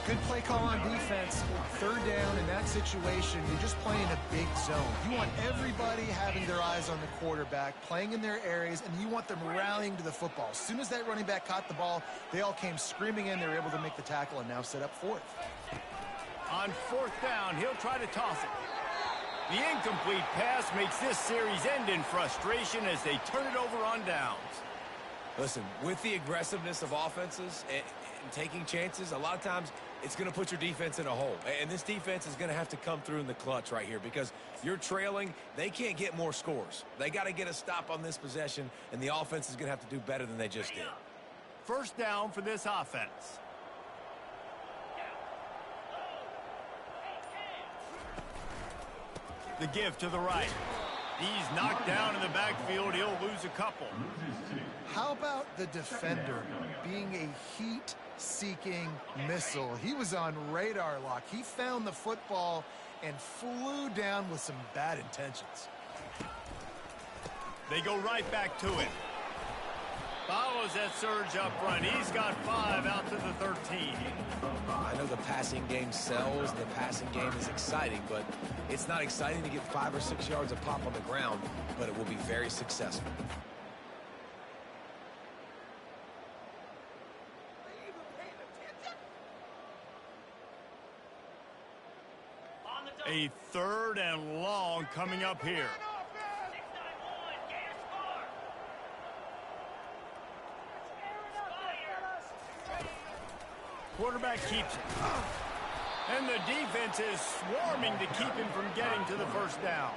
Good play call on defense. 3rd down in that situation, you're just playing a big zone. You want everybody having their eyes on the quarterback, playing in their areas, and you want them rallying to the football. As soon as that running back caught the ball, they all came screaming in. They were able to make the tackle and now set up 4th. On 4th down, he'll try to toss it. The incomplete pass makes this series end in frustration as they turn it over on downs. Listen, with the aggressiveness of offenses, and taking chances, a lot of times it's going to put your defense in a hole. And this defense is going to have to come through in the clutch right here because you're trailing. They can't get more scores. They got to get a stop on this possession, and the offense is going to have to do better than they just did. First down for this offense. The give to the right. He's knocked down in the backfield. He'll lose a couple. How about the defender being a heat-seeking missile? He was on radar lock. He found the football and flew down with some bad intentions. They go right back to it. Follows that surge up front. He's got 5 out to the 13. I know the passing game sells, and the passing game is exciting, but it's not exciting to get 5 or 6 yards of pop on the ground, but it will be very successful. A 3rd and long coming up here. Quarterback keeps it. And the defense is swarming to keep him from getting to the first down.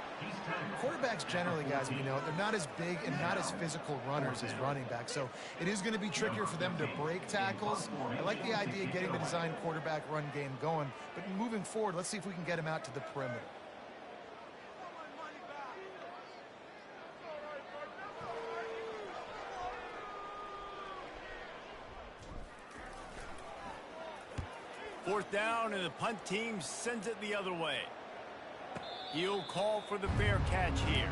Quarterbacks generally, guys, we know, they're not as big and not as physical runners as running backs, so it is going to be trickier for them to break tackles. I like the idea of getting the design quarterback run game going, but moving forward, let's see if we can get him out to the perimeter. Fourth down, and the punt team sends it the other way. He'll call for the fair catch here.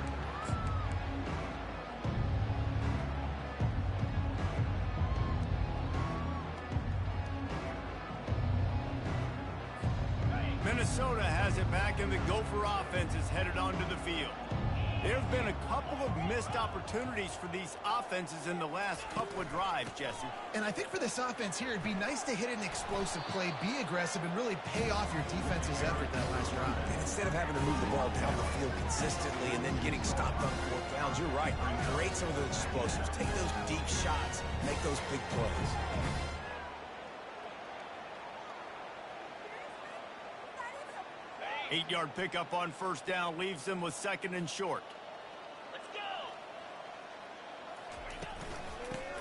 Minnesota has it back, and the Gopher offense is headed onto the field. There have been a couple of missed opportunities for these offenses in the last couple of drives, Jesse. And I think for this offense here, it'd be nice to hit an explosive play, be aggressive, and really pay off your defense's effort that last drive. And instead of having to move the ball down the field consistently and then getting stopped on 4th downs, you're right. Create some of those explosives. Take those deep shots. Make those big plays. Eight-yard pickup on first down leaves them with 2nd and short. Let's go.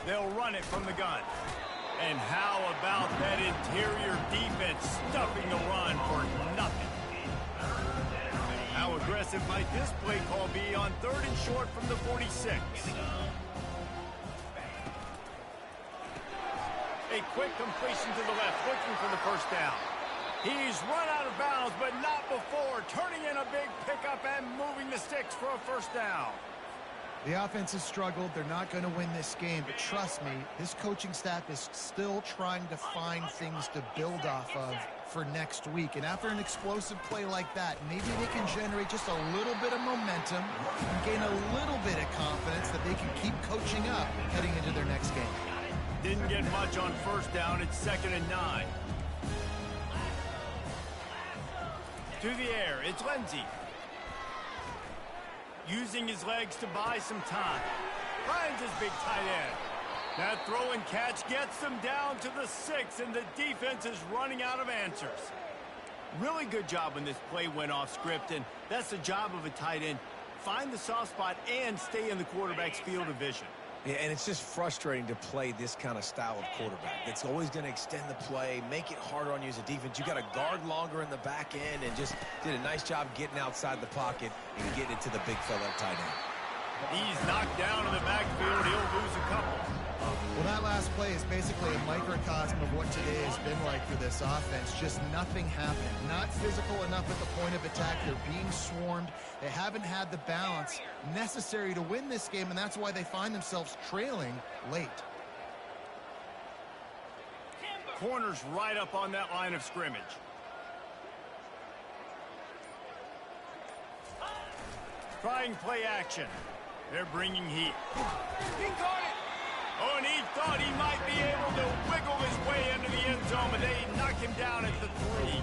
They'll run it from the gun. And how about that interior defense stuffing the run for nothing? How aggressive might this play call be on 3rd and short from the 46? A quick completion to the left, looking for the first down. He's run out of bounds, but not before. Turning in a big pickup and moving the sticks for a first down. The offense has struggled. They're not going to win this game, but trust me, this coaching staff is still trying to find things to build off of for next week. And after an explosive play like that, maybe they can generate just a little bit of momentum and gain a little bit of confidence that they can keep coaching up heading into their next game. Didn't get much on first down. It's 2nd and 9. To the air, it's Lindsey. Using his legs to buy some time. Finds his big tight end. That throw and catch gets them down to the 6, and the defense is running out of answers. Really good job when this play went off script, and that's the job of a tight end. Find the soft spot and stay in the quarterback's field of vision. Yeah, and it's just frustrating to play this kind of style of quarterback. It's always going to extend the play, make it harder on you as a defense. You got to guard longer in the back end, and just did a nice job getting outside the pocket and getting it to the big fella at tight end. He's knocked down in the backfield. He'll lose a couple. Well, that last play is basically a microcosm of what today has been like for this offense. Just nothing happened. Not physical enough at the point of attack. They're being swarmed. They haven't had the balance necessary to win this game, and that's why they find themselves trailing late. Corner's right up on that line of scrimmage. Trying play action. They're bringing heat. He caught it! Oh, and he thought he might be able to wiggle his way into the end zone, but they knock him down at the 3.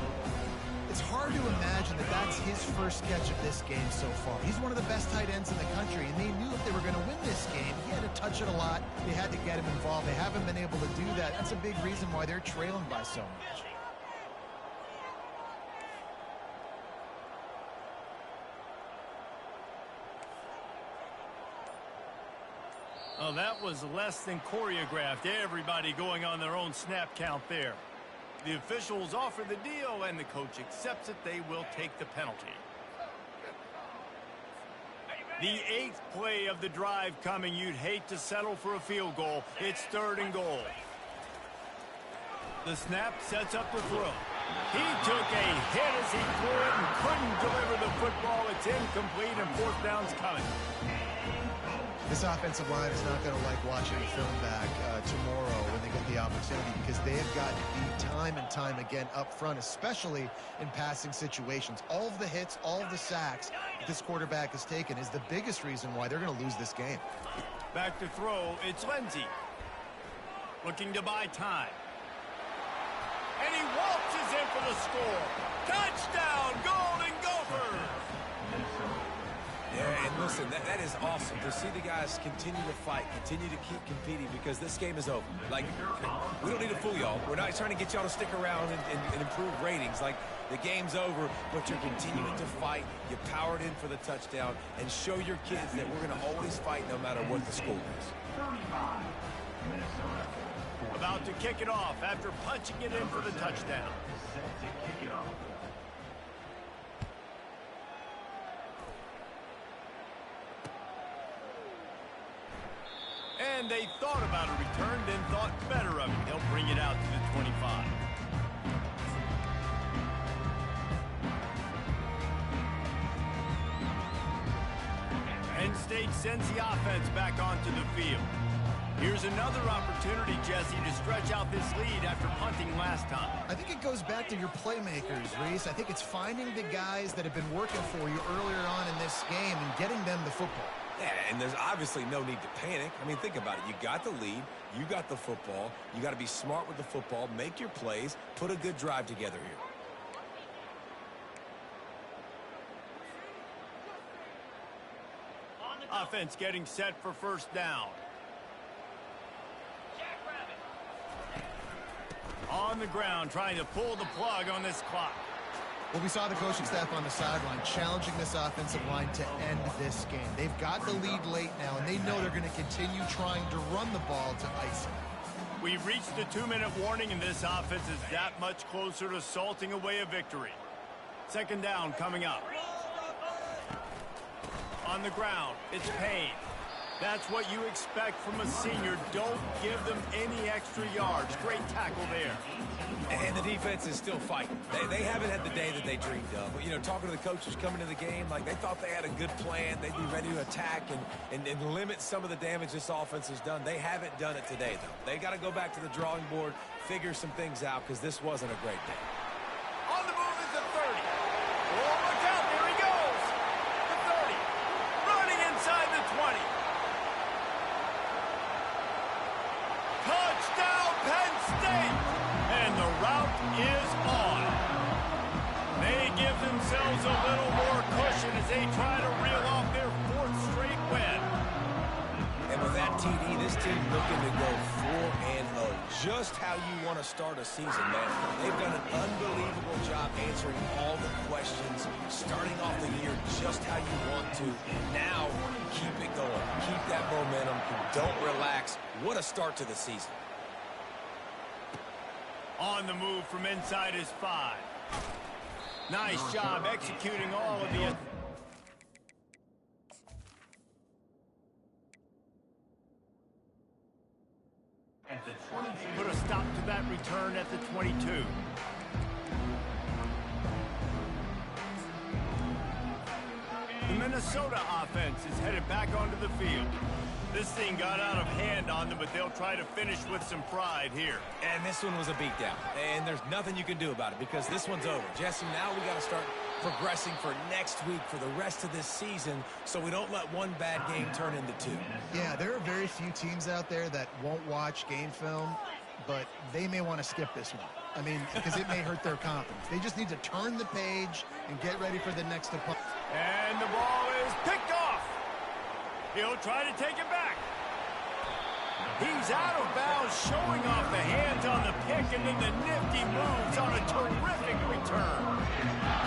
It's hard to imagine that that's his first catch of this game so far. He's one of the best tight ends in the country, and they knew if they were going to win this game, he had to touch watch it a lot. They had to get him involved. They haven't been able to do that. That's a big reason why they're trailing by so much. Oh, that was less than choreographed. Everybody going on their own snap count there. The officials offer the deal, and the coach accepts it. They will take the penalty. The 8th play of the drive coming. You'd hate to settle for a field goal. It's 3rd and goal. The snap sets up the throw. He took a hit as he threw it and couldn't deliver the football. It's incomplete, and 4th down's coming. This offensive line is not going to like watching film back tomorrow when they get the opportunity, because they have gotten beat time and time again up front, especially in passing situations. All of the hits, all of the sacks that this quarterback has taken is the biggest reason why they're going to lose this game. Back to throw, it's Lindsey. Looking to buy time. And he waltzes in for the score. Touchdown, Golden Gophers! Yeah, and listen, that is awesome to see the guys continue to fight, continue to keep competing, because this game is over. Like, we don't need to fool y'all. We're not trying to get y'all to stick around and improve ratings. Like, the game's over, but you're continuing to fight. You powered in for the touchdown, and show your kids that we're going to always fight no matter what the score is. About to kick it off after punching it in for the touchdown. And they thought about a return, then thought better of it. They'll bring it out to the 25. Penn State sends the offense back onto the field. Here's another opportunity, Jesse, to stretch out this lead after punting last time. I think it goes back to your playmakers, Reese. I think it's finding the guys that have been working for you earlier on in this game and getting them the football. Yeah, and there's obviously no need to panic. I mean, think about it. You got the lead. You got the football. You got to be smart with the football. Make your plays. Put a good drive together here. Offense getting set for 1st down. On the ground, trying to pull the plug on this clock. Well, we saw the coaching staff on the sideline challenging this offensive line to end this game. They've got the lead late now, and they know they're going to continue trying to run the ball to ice it. We've reached the 2-minute warning, and this offense is that much closer to salting away a victory. 2nd down coming up. On the ground, it's Payne. That's what you expect from a senior. Don't give them any extra yards. Great tackle there. And the defense is still fighting. They haven't had the day that they dreamed of. But, you know, talking to the coaches coming to the game, like, they thought they had a good plan. They'd be ready to attack and limit some of the damage this offense has done. They haven't done it today, though. They got to go back to the drawing board, figure some things out, because this wasn't a great day. On the move is the 30. Oh, look out. There he goes. The 30. Running inside the 20. Touchdown, Penn State! And the route is on. They give themselves a little more cushion as they try to reel off their 4th straight win. And with that TD, this team looking to go 4-0. Just how you want to start a season, man. They've done an unbelievable job answering all the questions, starting off the year just how you want to. Now, keep it going. Keep that momentum. Don't relax. What a start to the season. On the move from inside his 5. Nice job executing all of the... Put a stop to that return at the 22. The Minnesota offense is headed back onto the field. This thing got out of hand on them, but they'll try to finish with some pride here. And this one was a beatdown. And there's nothing you can do about it, because this one's over. Jesse, now we got to start progressing for next week, for the rest of this season, so we don't let one bad game turn into 2. Yeah, there are very few teams out there that won't watch game film, but they may want to skip this one. I mean, because it may hurt their confidence. They just need to turn the page and get ready for the next opponent. And the ball is picked off. He'll try to take it back. He's out of bounds, showing off the hands on the pick, and then the nifty moves on a terrific return.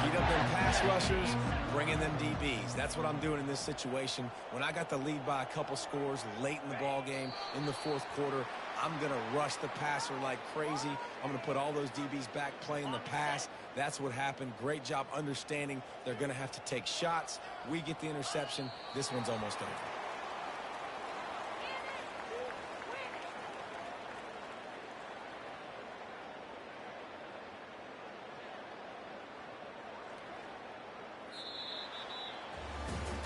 Heat up them pass rushers, bring in them DBs. That's what I'm doing in this situation. When I got the lead by a couple scores late in the ball game, in the fourth quarter, I'm going to rush the passer like crazy. I'm going to put all those DBs back playing the pass. That's what happened. Great job understanding they're going to have to take shots. We get the interception. This one's almost over.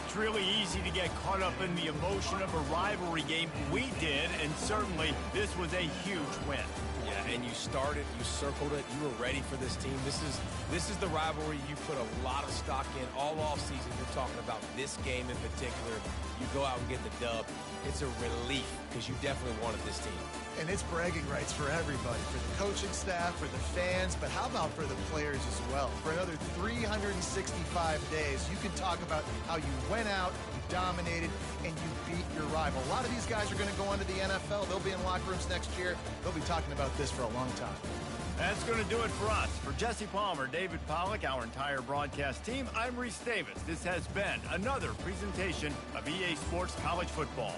It's really easy to get caught up in the emotion of a rivalry game. We did, and certainly this was a huge win. Yeah, and you started, you circled it, you were ready for this team. This is the rivalry you put a lot of stock in all offseason. You're talking about this game in particular. You go out and get the dub. It's a relief because you definitely wanted this team. And it's bragging rights for everybody, for the coaching staff, for the fans, but how about for the players as well? For another 365 days, you can talk about how you went out, you dominated, and you beat your rival. A lot of these guys are going to go on to the NFL. They'll be in locker rooms next year. They'll be talking about this for a long time. That's going to do it for us. For Jesse Palmer, David Pollack, our entire broadcast team, I'm Reese Davis. This has been another presentation of EA Sports College Football.